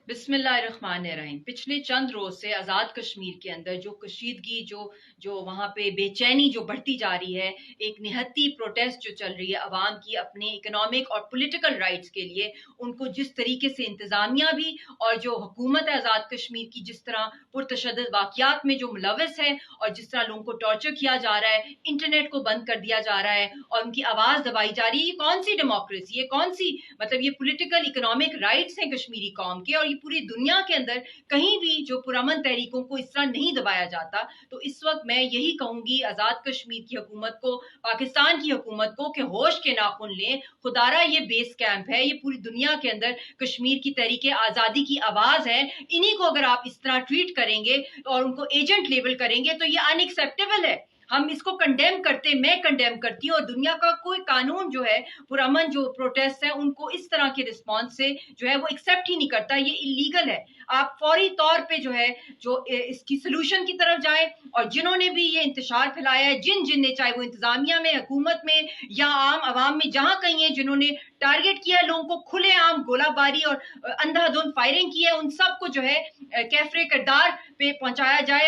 बिस्मिल्लाहिर्रहमानिर्रहीम। पिछले चंद रोज से आज़ाद कश्मीर के अंदर जो कशीदगी जो वहाँ पे बेचैनी जो बढ़ती जा रही है, एक निहत्ती प्रोटेस्ट जो चल रही है अवाम की अपने इकोनॉमिक और पॉलिटिकल राइट्स के लिए, उनको जिस तरीके से इंतज़ामिया भी और जो हुकूमत है आज़ाद कश्मीर की जिस तरह पुरतशद्दुद वाक़यात में जो मुलव्वस है और जिस तरह लोगों को टॉर्चर किया जा रहा है, इंटरनेट को बंद कर दिया जा रहा है और उनकी आवाज़ दबाई जा रही है। ये कौन सी डेमोक्रेसी है, कौन सी मतलब ये पॉलिटिकल इकोनॉमिक राइट्स हैं कश्मीरी कौम के, और ये पूरी दुनिया के अंदर कहीं भी जो पुरअमन तहरीकों को इस तरह नहीं दबाया जाता। तो इस वक्त मैं यही कहूंगी आज़ाद कश्मीर की हुकूमत को, पाकिस्तान की हुकूमत को कि होश के नाखून लें। खुदारा ये बेस कैंप है, ये पूरी दुनिया के अंदर कश्मीर की तहरीके आज़ादी की आवाज़ है। इन्हीं को अगर आप इस तरह ट्रीट करेंगे और उनको एजेंट लेबल करेंगे तो ये अनएक्सेप्टेबल है। हम इसको कंडेम करते, मैं कंडेम करती हूँ, और दुनिया का कोई कानून जो है पुरअमन जो प्रोटेस्ट है उनको इस तरह के रिस्पॉन्स से जो है वो एक्सेप्ट ही नहीं करता। ये इलीगल है। आप फौरी तौर पे जो है जो इसकी सोल्यूशन की तरफ जाएं, और जिन्होंने भी ये इंतशार फैलाया है, जिन ने, चाहे वो इंतजामिया में, हुकूमत में या आम आवाम में, जहां कहीं है जिन्होंने टारगेट किया है लोगों को, खुलेआम गोलाबारी और अंधाधुंध फायरिंग की है, उन सबको जो है कैफरे किरदार पे पहुंचाया जाए।